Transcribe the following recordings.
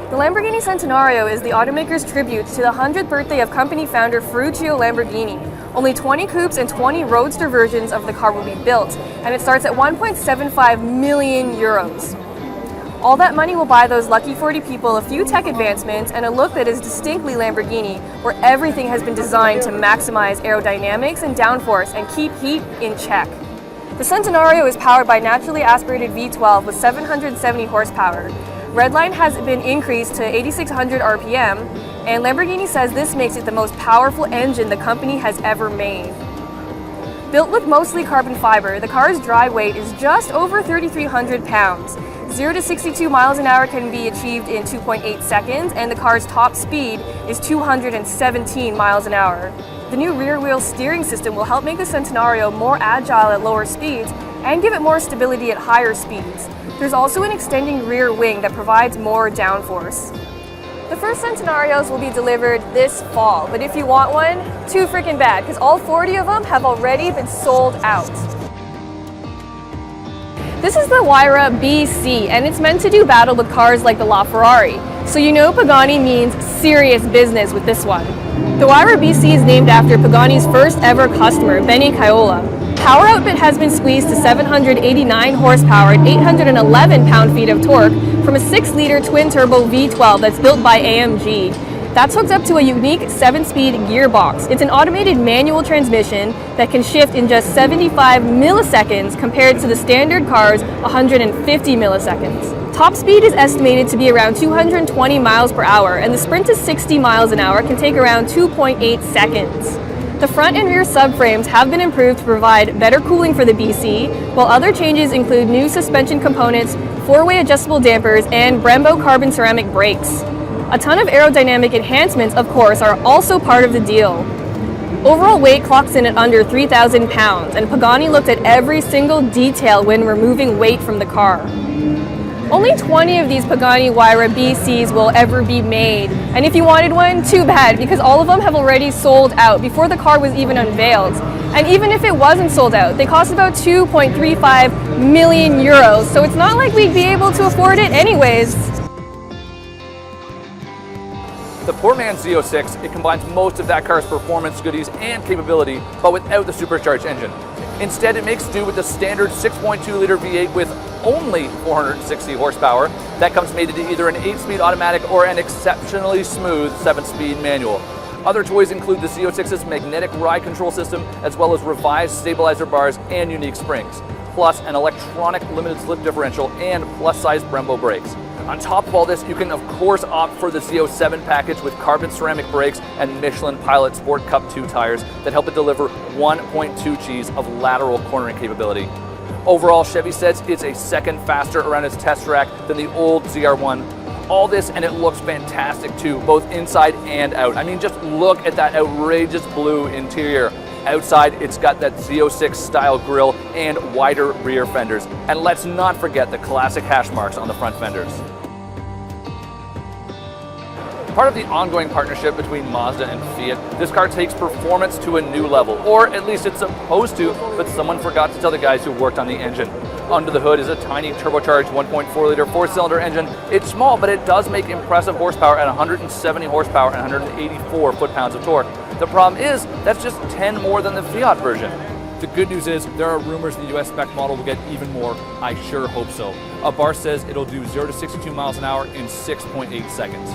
The Lamborghini Centenario is the automaker's tribute to the 100th birthday of company founder Ferruccio Lamborghini. Only 20 coupes and 20 roadster versions of the car will be built, and it starts at 1.75 million euros. All that money will buy those lucky 40 people a few tech advancements and a look that is distinctly Lamborghini, where everything has been designed to maximize aerodynamics and downforce and keep heat in check. The Centenario is powered by naturally aspirated V12 with 770 horsepower. Redline has been increased to 8,600 RPM, and Lamborghini says this makes it the most powerful engine the company has ever made. Built with mostly carbon fiber, the car's dry weight is just over 3,300 pounds. 0 to 62 miles an hour can be achieved in 2.8 seconds, and the car's top speed is 217 miles an hour. The new rear-wheel steering system will help make the Centenario more agile at lower speeds and give it more stability at higher speeds. There's also an extending rear wing that provides more downforce. The first Centenarios will be delivered this fall, but if you want one, too freaking bad, because all 40 of them have already been sold out. This is the Huayra BC, and it's meant to do battle with cars like the LaFerrari. So you know Pagani means serious business with this one. The Huayra BC is named after Pagani's first ever customer, Benny Caiola. Power output has been squeezed to 789 horsepower and 811 pound-feet of torque from a 6-liter twin-turbo V12 that's built by AMG. That's hooked up to a unique 7-speed gearbox. It's an automated manual transmission that can shift in just 75 milliseconds compared to the standard car's 150 milliseconds. Top speed is estimated to be around 220 miles per hour, and the sprint to 60 miles an hour can take around 2.8 seconds. The front and rear subframes have been improved to provide better cooling for the BC, while other changes include new suspension components, 4-way adjustable dampers, and Brembo carbon ceramic brakes. A ton of aerodynamic enhancements, of course, are also part of the deal. Overall weight clocks in at under 3,000 pounds, and Pagani looked at every single detail when removing weight from the car. Only 20 of these Pagani Huayra BCs will ever be made, and if you wanted one, too bad, because all of them have already sold out before the car was even unveiled. And even if it wasn't sold out, they cost about 2.35 million euros, so it's not like we'd be able to afford it anyways. The poor man's Z06, it combines most of that car's performance, goodies, and capability, but without the supercharged engine. Instead, it makes do with the standard 6.2-liter V8 with only 460 horsepower. That comes mated to either an 8-speed automatic or an exceptionally smooth 7-speed manual. Other toys include the Z06's magnetic ride control system, as well as revised stabilizer bars and unique springs, plus an electronic limited slip differential and plus-size Brembo brakes. On top of all this, you can of course opt for the Z07 package with carbon ceramic brakes and Michelin Pilot Sport Cup 2 tires that help it deliver 1.2 Gs of lateral cornering capability. Overall, Chevy says it's a second faster around its test track than the old ZR1. All this, and it looks fantastic too, both inside and out. I mean, just look at that outrageous blue interior. Outside, it's got that Z06 style grille and wider rear fenders. And let's not forget the classic hash marks on the front fenders. Part of the ongoing partnership between Mazda and Fiat, this car takes performance to a new level, or at least it's supposed to, but someone forgot to tell the guys who worked on the engine. Under the hood is a tiny turbocharged 1.4-liter 4-cylinder engine. It's small, but it does make impressive horsepower at 170 horsepower and 184 foot-pounds of torque. The problem is, that's just 10 more than the Fiat version. The good news is, there are rumors the US spec model will get even more. I sure hope so. A bar says it'll do 0 to 62 miles an hour in 6.8 seconds.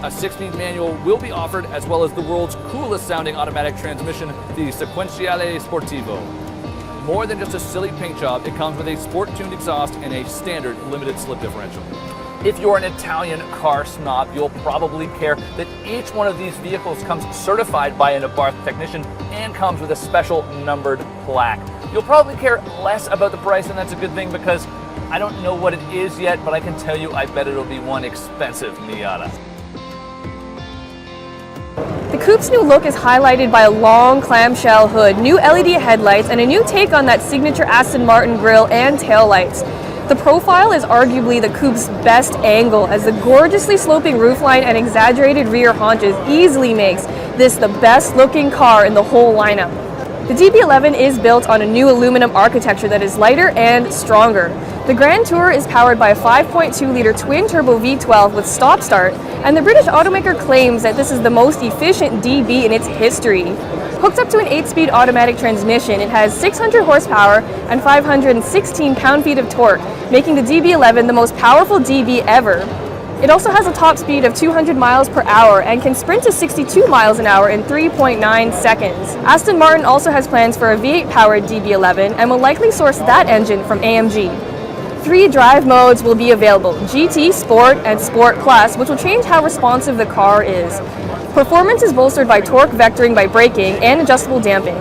A 6-speed manual will be offered, as well as the world's coolest sounding automatic transmission, the Sequentiale Sportivo. More than just a silly paint job, it comes with a sport-tuned exhaust and a standard limited slip differential. If you're an Italian car snob, you'll probably care that each one of these vehicles comes certified by an Abarth technician and comes with a special numbered plaque. You'll probably care less about the price, and that's a good thing because I don't know what it is yet, but I can tell you I bet it'll be one expensive Miata. The coupe's new look is highlighted by a long clamshell hood, new LED headlights, and a new take on that signature Aston Martin grille and taillights. The profile is arguably the coupe's best angle, as the gorgeously sloping roofline and exaggerated rear haunches easily makes this the best looking car in the whole lineup. The The DB11 is built on a new aluminum architecture that is lighter and stronger. The Grand Tour is powered by a 5.2-liter twin-turbo V12 with stop-start, and the British automaker claims that this is the most efficient DB in its history. Hooked up to an 8-speed automatic transmission, it has 600 horsepower and 516 pound-feet of torque, making the DB11 the most powerful DB ever. It also has a top speed of 200 miles per hour and can sprint to 62 miles an hour in 3.9 seconds. Aston Martin also has plans for a V8-powered DB11 and will likely source that engine from AMG. 3 drive modes will be available: GT, Sport, and Sport Plus, which will change how responsive the car is. Performance is bolstered by torque vectoring by braking and adjustable damping.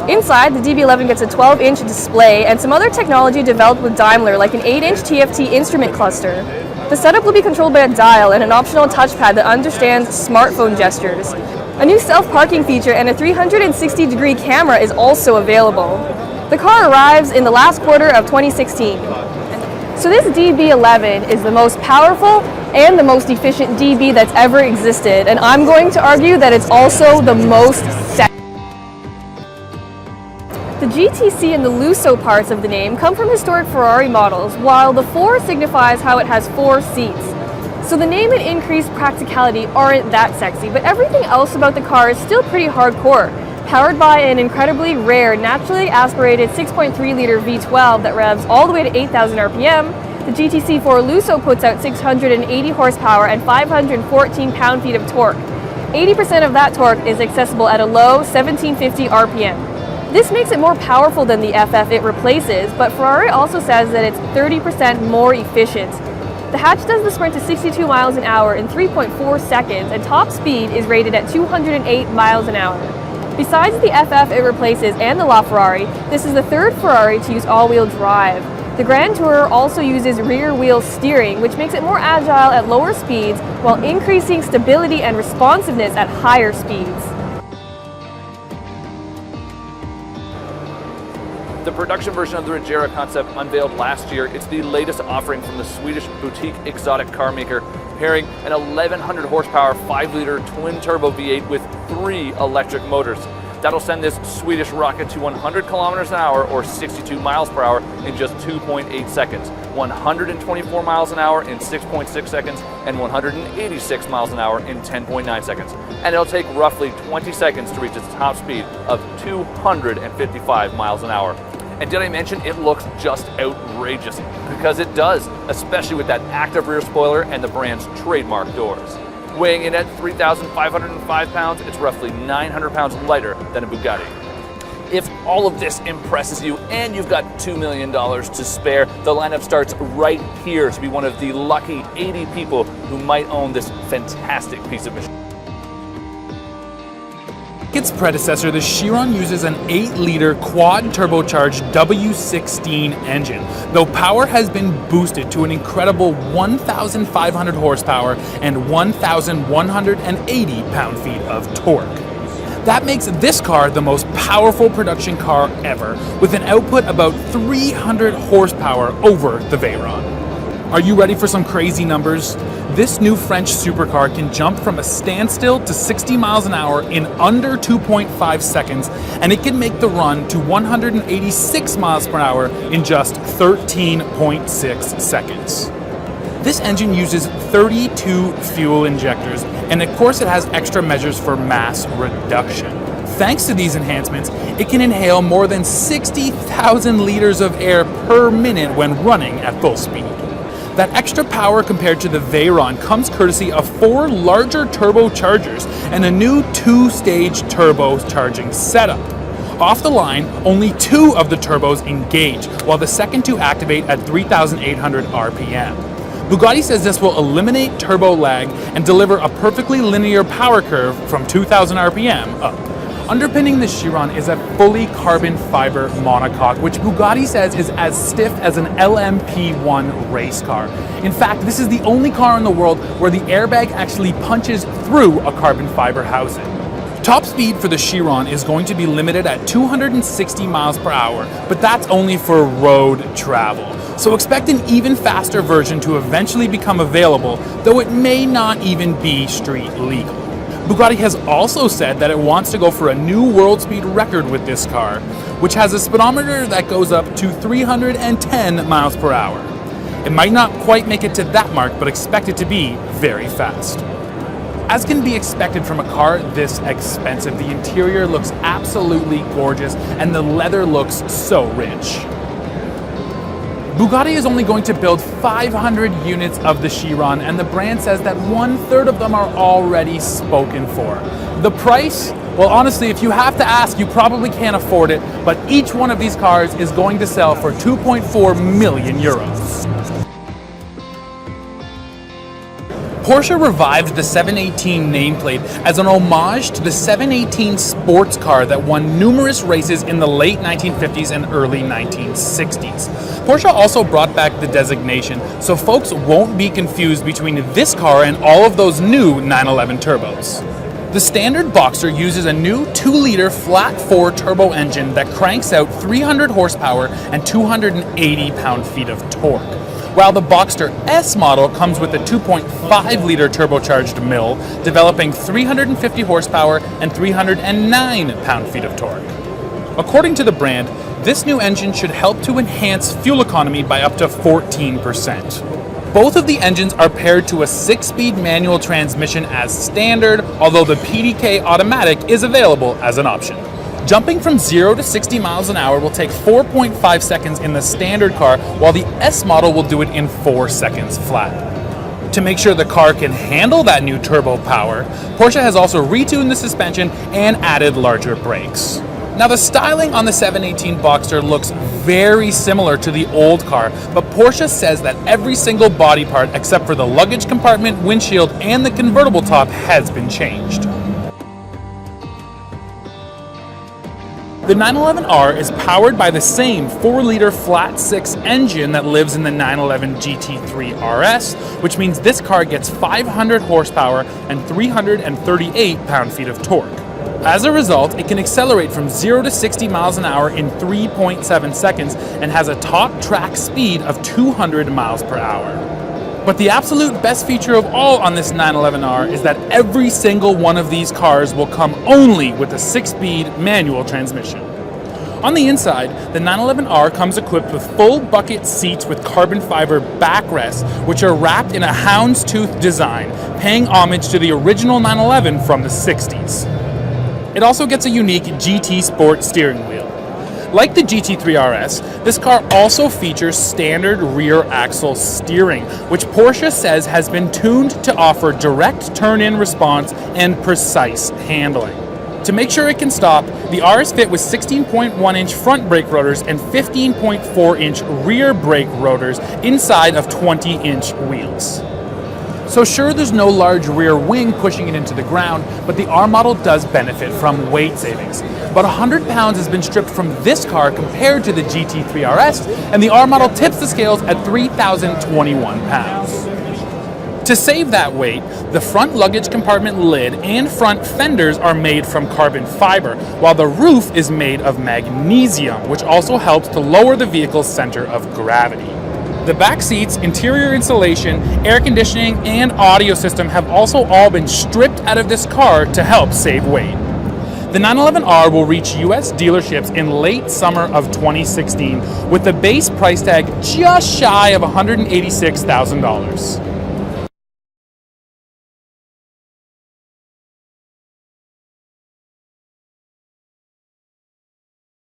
Inside, the DB11 gets a 12-inch display and some other technology developed with Daimler, like an 8-inch TFT instrument cluster. The setup will be controlled by a dial and an optional touchpad that understands smartphone gestures. A new self-parking feature and a 360-degree camera is also available. The car arrives in the last quarter of 2016. So this DB11 is the most powerful and the most efficient DB that's ever existed, and I'm going to argue that it's also the most sexy. The GTC and the Lusso parts of the name come from historic Ferrari models, while the 4 signifies how it has 4 seats. So the name and increased practicality aren't that sexy, but everything else about the car is still pretty hardcore. Powered by an incredibly rare, naturally aspirated 6.3-liter V12 that revs all the way to 8,000 RPM, the GTC4 Lusso puts out 680 horsepower and 514 pound-feet of torque. 80% of that torque is accessible at a low 1750 RPM. This makes it more powerful than the FF it replaces, but Ferrari also says that it's 30% more efficient. The hatch does the sprint to 62 miles an hour in 3.4 seconds, and top speed is rated at 208 miles an hour. Besides the FF it replaces and the LaFerrari, this is the 3rd Ferrari to use all-wheel drive. The Grand Tourer also uses rear-wheel steering, which makes it more agile at lower speeds while increasing stability and responsiveness at higher speeds. The production version of the Regera concept unveiled last year. It's the latest offering from the Swedish boutique exotic car maker, pairing an 1100 horsepower 5-liter twin-turbo V8 with 3 electric motors. That'll send this Swedish rocket to 100 kilometers an hour or 62 miles per hour in just 2.8 seconds, 124 miles an hour in 6.6 seconds, and 186 miles an hour in 10.9 seconds. And it'll take roughly 20 seconds to reach its top speed of 255 miles an hour. And did I mention it looks just outrageous? Because it does, especially with that active rear spoiler and the brand's trademark doors. Weighing in at 3,505 pounds, it's roughly 900 pounds lighter than a Bugatti. If all of this impresses you and you've got $2 million to spare, the lineup starts right here to be one of the lucky 80 people who might own this fantastic piece of machinery. Its predecessor, the Chiron uses an 8-liter quad-turbocharged W16 engine, though power has been boosted to an incredible 1,500 horsepower and 1,180 pound-feet of torque. That makes this car the most powerful production car ever, with an output about 300 horsepower over the Veyron. Are you ready for some crazy numbers? This new French supercar can jump from a standstill to 60 miles an hour in under 2.5 seconds, and it can make the run to 186 miles per hour in just 13.6 seconds. This engine uses 32 fuel injectors, and of course it has extra measures for mass reduction. Thanks to these enhancements, it can inhale more than 60,000 liters of air per minute when running at full speed. That extra power compared to the Veyron comes courtesy of 4 larger turbochargers and a new 2-stage turbocharging setup. Off the line, only 2 of the turbos engage, while the second 2 activate at 3,800 RPM. Bugatti says this will eliminate turbo lag and deliver a perfectly linear power curve from 2,000 RPM up. Underpinning the Chiron is a fully carbon fiber monocoque, which Bugatti says is as stiff as an LMP1 race car. In fact, this is the only car in the world where the airbag actually punches through a carbon fiber housing. Top speed for the Chiron is going to be limited at 260 miles per hour, but that's only for road travel. So expect an even faster version to eventually become available, though it may not even be street legal. Bugatti has also said that it wants to go for a new world speed record with this car, which has a speedometer that goes up to 310 miles per hour. It might not quite make it to that mark, but expect it to be very fast. As can be expected from a car this expensive, the interior looks absolutely gorgeous and the leather looks so rich. Bugatti is only going to build 500 units of the Chiron, and the brand says that 1/3 of them are already spoken for. The price? Well, honestly, if you have to ask, you probably can't afford it, but each one of these cars is going to sell for 2.4 million euros. Porsche revived the 718 nameplate as an homage to the 718 sports car that won numerous races in the late 1950s and early 1960s. Porsche also brought back the designation so folks won't be confused between this car and all of those new 911 turbos. The standard Boxster uses a new 2-liter flat-4 turbo engine that cranks out 300 horsepower and 280 pound-feet of torque, while the Boxster S model comes with a 2.5-liter turbocharged mill, developing 350 horsepower and 309 pound-feet of torque. According to the brand, this new engine should help to enhance fuel economy by up to 14%. Both of the engines are paired to a 6-speed manual transmission as standard, although the PDK automatic is available as an option. Jumping from 0 to 60 miles an hour will take 4.5 seconds in the standard car, while the S model will do it in 4 seconds flat. To make sure the car can handle that new turbo power, Porsche has also retuned the suspension and added larger brakes. Now, the styling on the 718 Boxster looks very similar to the old car, but Porsche says that every single body part except for the luggage compartment, windshield, and the convertible top has been changed. The 911R is powered by the same 4-liter flat-6 engine that lives in the 911 GT3 RS, which means this car gets 500 horsepower and 338 pound-feet of torque. As a result, it can accelerate from 0 to 60 miles an hour in 3.7 seconds and has a top track speed of 200 miles per hour. But the absolute best feature of all on this 911R is that every single one of these cars will come only with a 6-speed manual transmission. On the inside, the 911R comes equipped with full bucket seats with carbon fiber backrests, which are wrapped in a houndstooth design, paying homage to the original 911 from the 60s. It also gets a unique GT Sport steering wheel. Like the GT3 RS, this car also features standard rear axle steering, which Porsche says has been tuned to offer direct turn-in response and precise handling. To make sure it can stop, the R is fit with 16.1-inch front brake rotors and 15.4-inch rear brake rotors inside of 20-inch wheels. So sure, there's no large rear wing pushing it into the ground, but the R model does benefit from weight savings. About 100 pounds has been stripped from this car compared to the GT3 RS, and the R model tips the scales at 3,021 pounds. To save that weight, the front luggage compartment lid and front fenders are made from carbon fiber, while the roof is made of magnesium, which also helps to lower the vehicle's center of gravity. The back seats, interior insulation, air conditioning, and audio system have also all been stripped out of this car to help save weight. The 911R will reach US dealerships in late summer of 2016 with the base price tag just shy of $186,000.